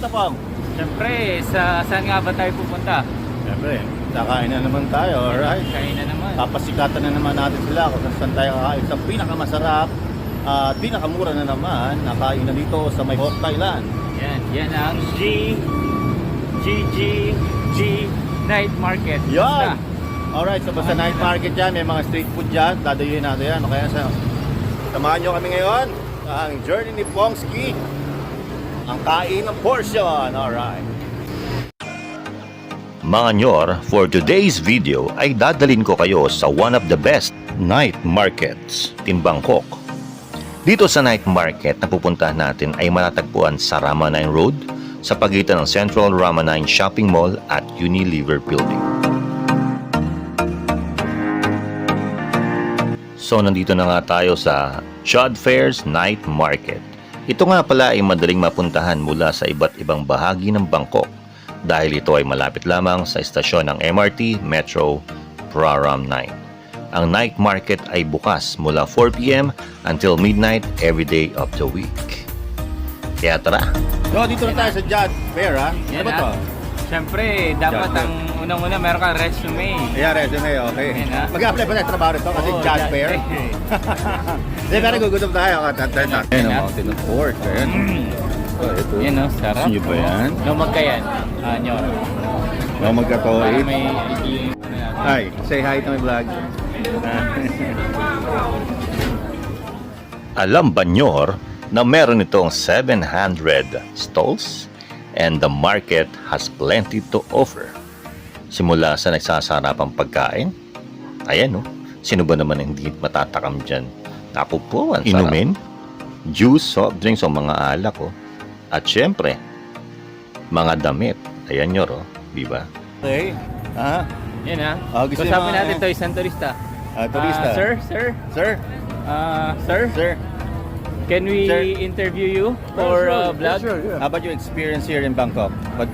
Kamusta Pong? Siyempre, saan nga ba tayo pupunta? Siyempre, kakain na naman tayo, alright? Kain na naman. Papasikatan na naman natin sila kung saan tayo kakain sa pinakamasarap at pinakamura na naman na kainan dito sa May Hawk, Thailand. Yan ang G Night Market. Yan! Alright, so basta night market yan, may mga street food dyan, dadayuhin natin yan. Kaya samahan nyo kami ngayon sa ang journey ni Pongski, ang kain ng portion, alright. Mga nyor, for today's video ay dadalin ko kayo sa one of the best night markets in Bangkok. Dito sa night market na pupuntahan natin ay matatagpuan sa Rama 9 Road sa pagitan ng Central Rama 9 Shopping Mall at Unilever Building. So nandito na nga tayo sa Chod Fair's Night Market. Ito nga pala ay madaling mapuntahan mula sa iba't ibang bahagi ng Bangkok dahil ito ay malapit lamang sa istasyon ng MRT Metro Praram 9. Ang night market ay bukas mula 4 p.m. until midnight every day of the week. Kaya tara! So dito na tayo sa Chod Fair, ha? Ano ba to? Siyempre, dapat Chod ang unang-una meron kang resume. Ayan, resume, okay. Ayan, ha? Mag-apply pa tayo trabaho rito kasi Oo, Chod Chod Fair. Fair. Hindi, pero gugutom tayo. Ayan, Mountain of Pork. Ayan. Ito. Yan no, sarap. Gusto nyo ba yan? Lumag ka yan. Nyor. No, Para magkatoid. may idea ano natin. Hi, say hi to my vlog. Alam ba nyor na meron itong 700 stalls and the market has plenty to offer? Simula sa nagsasarapang pagkain, ayan sino ba naman hindi matatakam dyan? Naku po, ang sarap. Inumin, juice, soft drinks o mga alak at syempre, mga damit. Ayan nyor, di ba? Okay. Ha? Yan ha. Gusto Kusapin yung mga- natin to isang turista. Turista. Sir? Sir? Sir? Can we Sir. interview you for vlog? Sure, yeah. How about your experience here in Bangkok? What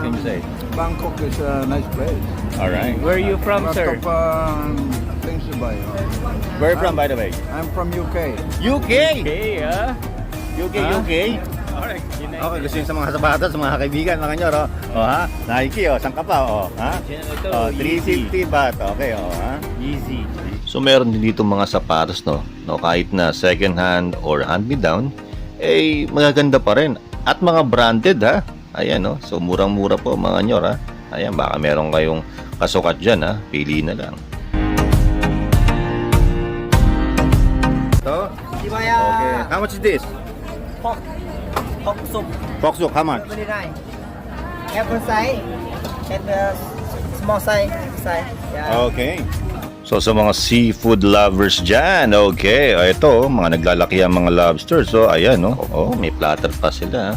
can you say? Bangkok is a nice place. All right. Where are you from, Lot sir? of things to buy. Where are you from, by the way? I'm from UK. UK! Okay, UK, Ah. UK. Alright. Okay, gusto nyo sa mga sapatos, sa mga kaibigan, mga kanyor, ha? Nike, saan ka pa, ha? Ito, 350 baht, okay, ha? Easy. So meron din dito mga sapatos no, kahit na second hand or hand me down, magaganda pa rin at mga branded ha. Ayan so murang-mura po mga nyor ha. Ayan, baka meron kayong kasukat diyan ha, pili na lang. So, okay. How much is this? Pork soup, Pork soup, how much? 29. Apple size and small size. Yeah. Okay. So sa mga seafood lovers dyan, okay, ito, mga naglalaki ang mga lobster. So ayan may platter pa sila.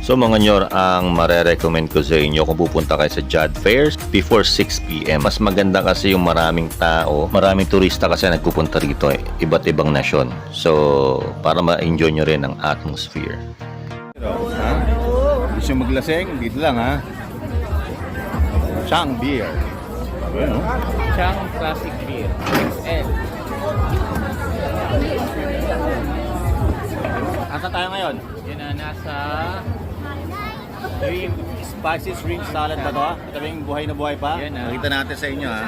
So mga nyor, ang marerecommend ko sa inyo kung pupunta kayo sa Chod Fairs before 6 p.m. Mas maganda kasi yung maraming tao, maraming turista kasi nagpupunta rito iba't ibang nasyon. So para ma-enjoy nyo rin ang atmosphere. Gusto yung maglaseng? Dito lang, ha? Chang Beer. Ayan, Chang Classic Beer. XL. Asa tayo ngayon? Yan na nasa Spicy shrimp salad ba to? Ito ba yung buhay na buhay pa? Yan, Nakita natin sa inyo, ha?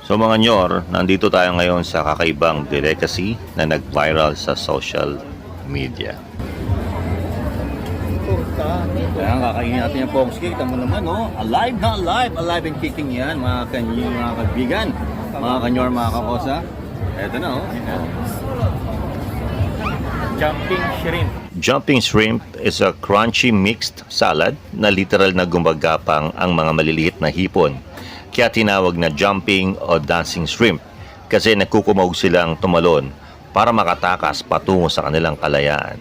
So mga nyor, nandito tayo ngayon sa kakaibang delicacy na nag-viral sa social media. Ayan, kakainin natin yung Pongski. Kita mo naman, alive na alive. Alive and kicking yan, mga kaibigan. Mga kanyor, mga kakosa. Eto na, Jumping Shrimp. Jumping shrimp is a crunchy mixed salad na literal na gumagapang ang mga maliliit na hipon. Kaya tinawag na jumping o dancing shrimp kasi nagkukumawag silang tumalon para makatakas patungo sa kanilang kalayaan.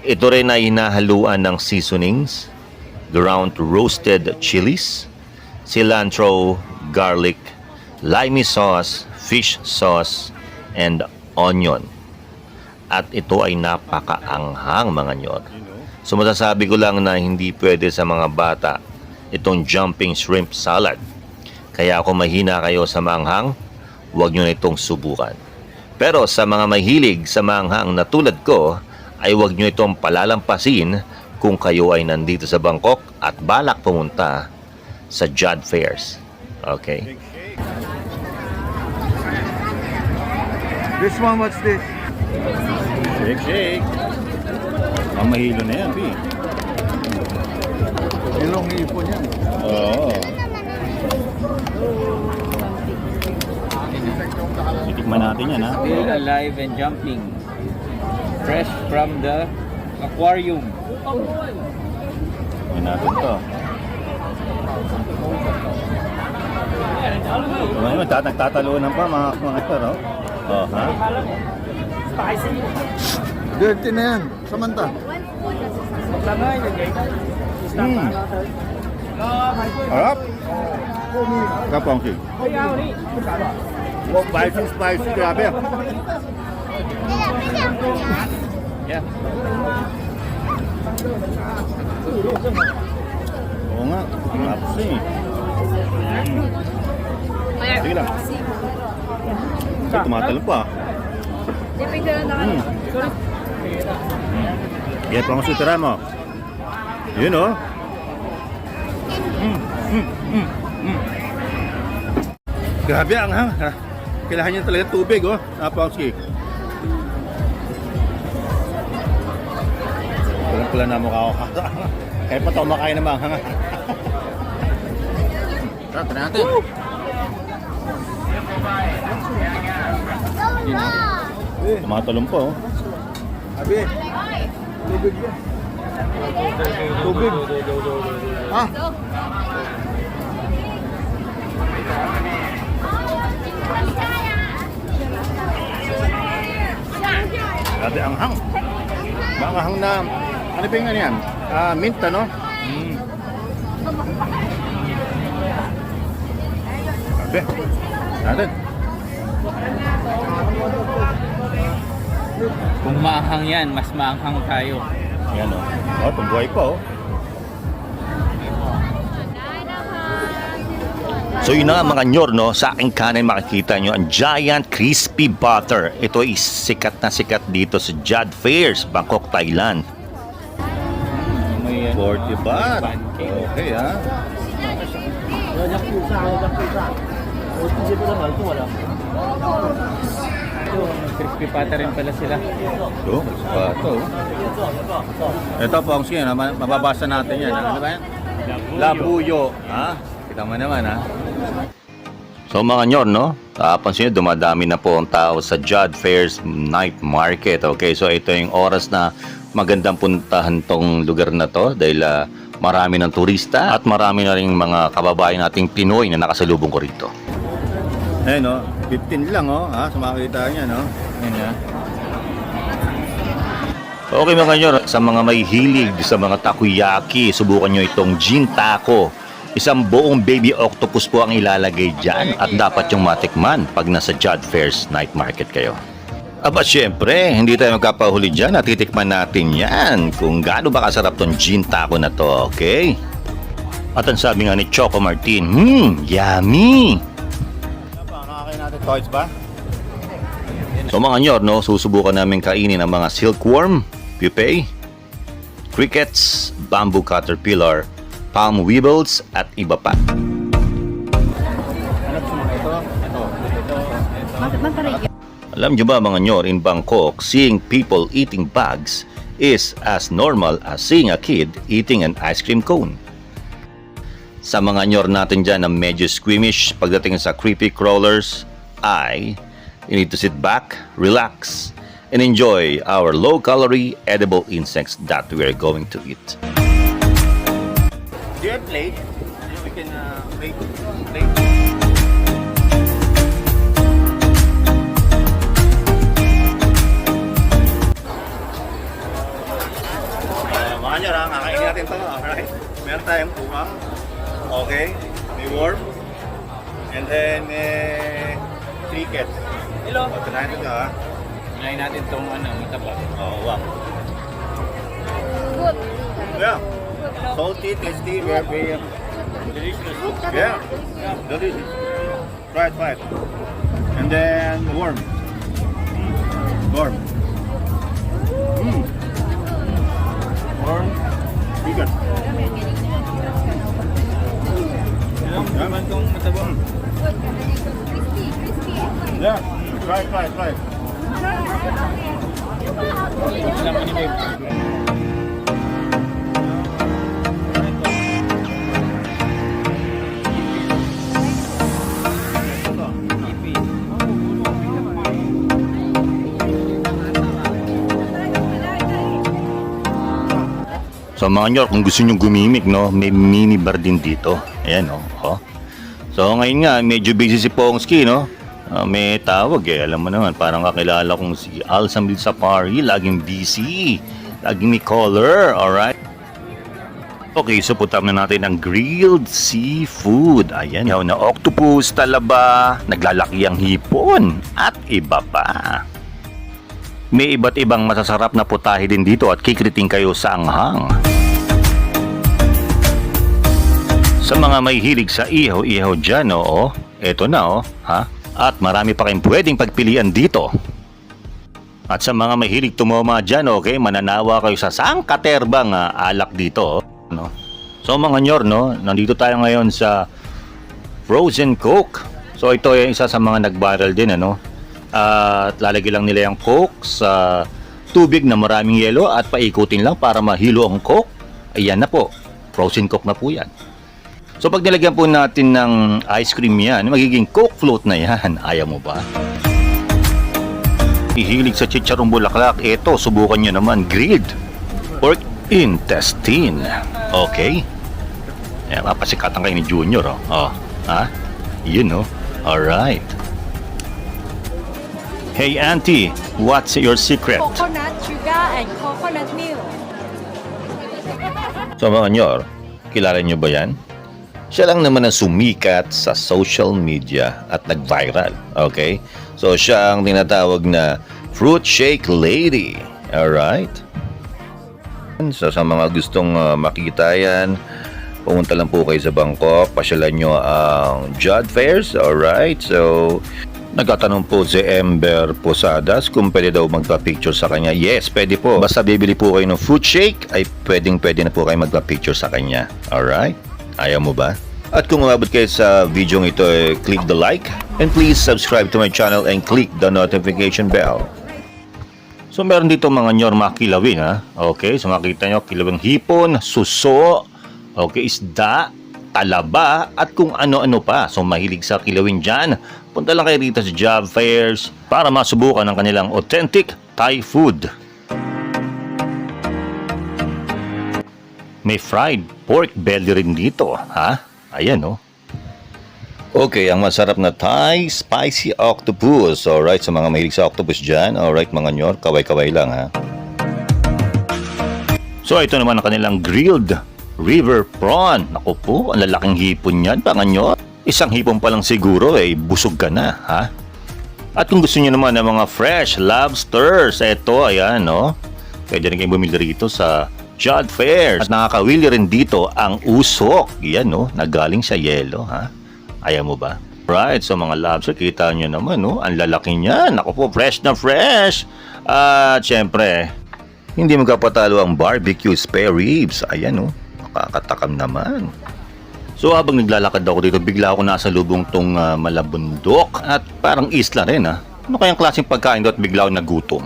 Ito rin ay hinahaluan ng seasonings, ground roasted chilies, cilantro, garlic, limey sauce, fish sauce, and onion. At ito ay napakaanghang mga nyor. So masasabi ko lang na hindi pwede sa mga bata itong jumping shrimp salad. Kaya kung mahina kayo sa maanghang, huwag nyo na itong subukan. Pero sa mga mahilig sa maanghang na tulad ko, ay huwag nyo itong palalampasin kung kayo ay nandito sa Bangkok at balak pumunta sa Jod Fairs. Okay? This one, what's this? Shake. Ang mahilo na yan, B. Ilong ipon yan. Oo. Titikman natin yan, ha? Still alive and jumping. Fresh from the aquarium. Tignan natin to. Nagtatalunan pa mga ito, no? Oh, ha? Dirty na yan. Samantha. Harap? Kapang si. Spicy, grabe. Yeah. Oo nga, tapos eh. Sige lang. Ay, tumatalo pa. Yan pa ang sutira mo. Yun o. Grabe ang hang. Kailangan niya talaga tubig o. Napangski. Walang pala na mukha ako. Kaya pa ito makain na mga hanga. Tara natin. Tumatalong po. Abi. Tubig yan. Tubig. Ah. Grabe ang hang. Baka hang na, ano ba yung ano yan? Mint, ano? Grabe. Natin. Kung maanghang yan, mas maanghang tayo. Yan o. Oh, tumbuhay pa o. So yun na nga mga nyor, no? Sa aking kanan makikita nyo ang Giant Crispy Butter. Ito ay sikat na sikat dito sa Jod Fairs, Bangkok, Thailand. May 40 baht. pancake. Okay ha. Crispy pata rin pala sila. Ito, ito. Ito po ang skin, mababasa natin yan. Ano ba yan? Labuyo. Ha? Kita mo naman ha. So mga nyor, no? Pansin nyo, dumadami na po ang tao sa Jod Fairs Night Market. Okay, so ito yung oras na magandang puntahan tong lugar na to dahil marami ng turista at marami na rin mga kababayan nating Pinoy na nakasalubong ko rito. Ayun no, 15 lang oh, ha, sa makikita niya no. Yan ya. Okay mga nyor, sa mga may hilig sa mga takoyaki, subukan nyo itong Gin Taco. Isang buong baby octopus po ang ilalagay dyan at dapat yung matikman pag nasa Jod Fairs Night Market kayo. Aba syempre, hindi tayo magkapahuli dyan at titikman natin yan kung gaano ba kasarap tong Gin Taco na to, okay? At ang sabi nga ni Choco Martin, yummy! Nakakain natin toys ba? So mga nyor, no, susubukan namin kainin ang mga silkworm, pupae, crickets, bamboo caterpillar, palm weevils at iba pa. Alam nyo ba mga nyor, in Bangkok, seeing people eating bugs is as normal as seeing a kid eating an ice cream cone. Sa mga nyor natin dyan na medyo squeamish pagdating sa creepy crawlers, you need to sit back, relax, and enjoy our low-calorie edible insects that we are going to eat. Do you have plate? We can make plate. Mga nyo lang, kakainin natin ito. Alright. Meron tayong umang. Okay. May worm. And then, cricket. Hello. Ito natin ito ha. Hinayin natin itong itaba. Oh, wow. Good. Yeah. Salty, tasty, very delicious. Yeah. Delicious. Try it. And then warm. Warm. or vegan? Naman kung matabang. Yeah, try. So mga nyor, kung gusto nyo gumimik, no, may mini bar din dito. Ayan, no. Oh. So ngayon nga, medyo busy si Pongski, no. May tawag eh, alam mo naman, parang kakilala kong si Alsambil Safari, laging busy, laging may caller, alright? Okay, so putam na natin ang grilled seafood. Ayan, yaw na octopus, talaba, naglalaki ang hipon, at iba pa. May iba't ibang masasarap na putahe din dito at kikriting kayo sa anghang. Sa mga may hilig sa ihaw-ihaw dyan, oo, eto na, oh, ha? At marami pa kayong pwedeng pagpilian dito. At sa mga may hilig tumoma dyan, okay, mananawa kayo sa sangkaterbang alak dito, no? So mga nyor, no, nandito tayo ngayon sa Frozen Coke. So ito ay isa sa mga nag-viral din, ano? At lalagay lang nila yung Coke sa tubig na maraming yelo at paikutin lang para mahilo ang Coke. Ayan na po, Frozen Coke na po yan. So pag nilagyan po natin ng ice cream yan, magiging Coke float na yan. Ayaw mo ba? Hihilig sa chicharong bulaklak, eto, subukan nyo naman, grilled pork intestine. Okay? Ayan, mapasikatan kayo ni Junior, oh. Oh, ha? Yun, oh. Alright. Hey auntie, what's your secret? Coconut sugar and coconut milk. So mga nyor, kilala nyo ba yan? Siya lang naman ang sumikat sa social media at nag-viral. Okay? So siya ang tinatawag na fruit shake lady. Alright? So sa mga gustong makita yan, pumunta lang po kayo sa Bangkok, pasyalan nyo ang Jod Fairs. Alright? So nagtatanong po si Ember Posadas kung pwede daw magpa-picture sa kanya. Yes, pwede po. Basta bibili po kayo ng fruit shake, ay pwede na po kayo magpa-picture sa kanya. Alright? Ayaw mo ba? At kung umabot kayo sa video ito, click the like and please subscribe to my channel and click the notification bell. So meron dito mga nyor mga kilawin, ha? Okay, so makita nyo, kilawing hipon, suso, okay, isda, talaba, at kung ano-ano pa. So mahilig sa kilawin dyan, punta lang kayo dito sa Job Fairs para masubukan ang kanilang authentic Thai food. May fried pork belly rin dito, ha? Ayan, oh. Okay, ang masarap na Thai spicy octopus. Alright, sa mga mahilig sa octopus dyan. Alright, mga nyor, kaway-kaway lang, ha? So ito naman ang kanilang grilled river prawn. Naku po, ang lalaking hipon yan, mga nyor. Isang hipon pa lang siguro, busog ka na, ha? At kung gusto niyo naman ng mga fresh lobsters, eto, ayan, no? Pwede rin kayong bumili rito sa Jod Fairs. At nakakawili rin dito ang usok. Yan, no? Nagaling sa yelo, ha? Ayaw mo ba? Right, so mga lobster, kita nyo naman, no? Ang lalaki niyan. Naku po, fresh na fresh. At syempre, hindi magkapatalo ang barbecue spare ribs. Ayan, no? Nakakatakam naman. So habang naglalakad ako dito, bigla ako nasa lubong tong malabundok at parang isla rin, ha? Ano kayang klaseng pagkain doon at bigla ako nagutom?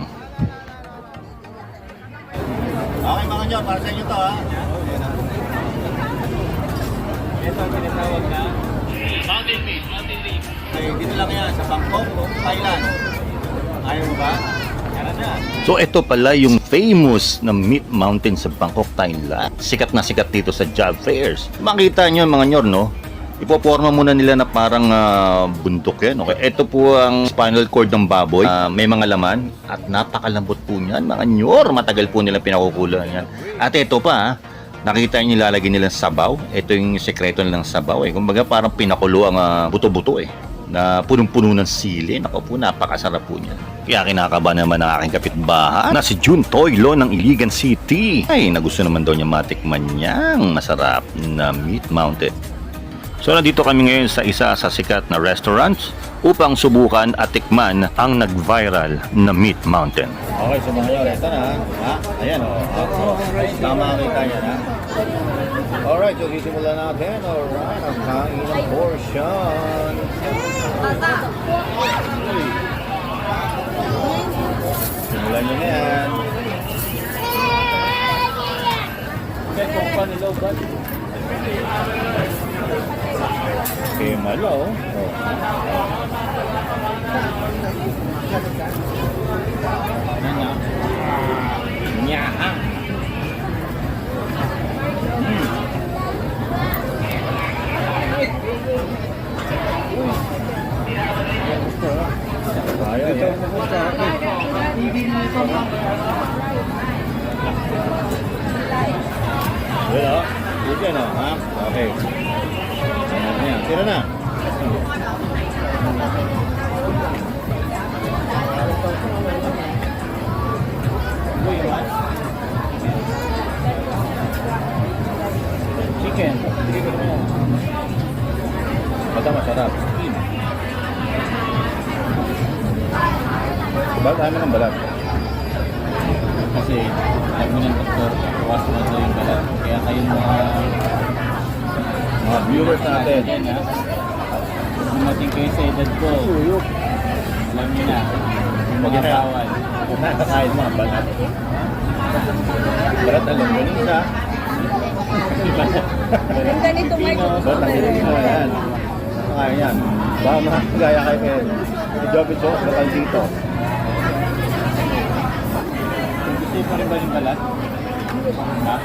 Okay mga nyo, para sa inyo to, ha? Ito ang tinatawag na Mountain meat. Okay, dito lang yan, sa Bangkok, Thailand. Ayaw mo ba? Meron na. So ito pala yung famous na Meat Mountain sa Bangkok, Thailand. Sikat na sikat dito sa Job Fairs. Makita nyo mga nyor, no? Ipoporma muna nila na parang bundok yan. Okay, ito po ang spinal cord ng baboy. May mga laman at napakalambot po niyan, mga nyor. Matagal po nilang pinakukulan yan. At ito pa, nakita nyo nilalagay nilang sabaw. Ito yung sekreto nilang sabaw. Kumbaga parang pinakulo ang buto-buto na punong-puno ng sili. Naku po, napakasarap po niyan. Kaya kinakaba naman ang aking kapitbahay na si Jun Toylo ng Iligan City. Ay, nagusto naman daw niya matikman niyang masarap na Meat Mountain. So nandito kami ngayon sa isa sa sikat na restaurants upang subukan at tikman ang nag-viral na Meat Mountain. Okay, sumayo. Ito na. Ha? Ayan, tama kita niya, ha? Alright, so sisimulan natin. Alright, ang kain ng portion. Simulan nyo na yan. Okay, malo. Nyahang. Kaya yan. Well, okay na, ha? Okay. Ayan, tira na. Chicken. Basta masarap. Ba't tayo ng balat? Kasi sabi ng doktor, bukas na daw yung balat. Kaya kayong Mga viewers natin. Yan ha. Dumating kayo sa edad ko. Alam niyo na. Yung mga Okay na. bawal. Nakakain mga balat. Balat alam mo rin siya. Yung ganito may Balat ang hilig mo yan. Kaya yan. Baka makagaya kayo kay Joby Jones bakal dito. Gusto pa rin ba yung balat? Ha?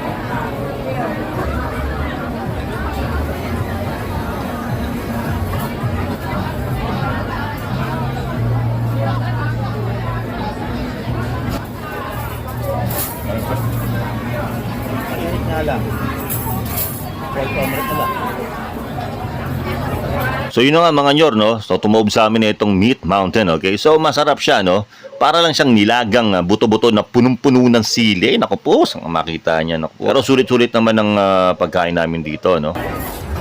Mainit nga lang. Welcome rin pala. So yun na nga mga nyor, no? So tumob sa amin itong Meat Mountain, okay? So masarap siya, no? Para lang siyang nilagang buto-buto na punong-puno ng sili. Naku po, saan makita niya, naku po. Pero sulit-sulit naman ang pagkain namin dito, no?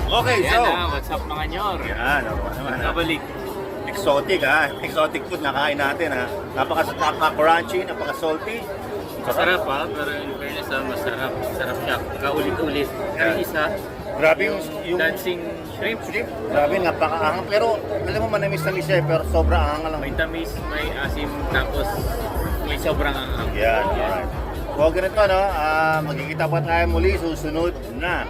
Okay, so. What's up mga nyor? Yan, naman. Kabalik. Exotic, ha? Exotic food na kain natin, ha? Napaka-crunchy, napaka-salty. Masarap ha, pero in fairness masarap. Masarap siya. Kaulit-ulit. Yeah. Ang isa, Grabe yung dancing shrimp. shrimp. Grabe, napaka-ahang. Pero, alam mo, manamis na siya, pero sobrang ahang lang. May tamis, may asim, tapos may sobrang anghang. Yan, alright. So, ganito, no? Magkikita pa tayo muli susunod na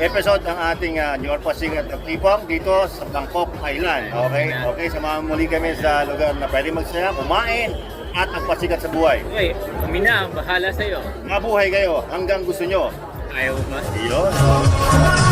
episode ng ating Your Pasikat of Ipong dito sa Bangkok Island. Okay? Okay, samahan muli kami sa lugar na pwede magsaya, kumain, at magpasikat sa buhay. Okay, kami na, bahala sa'yo. Mabuhay kayo hanggang gusto nyo. Ayaw mas. Yun.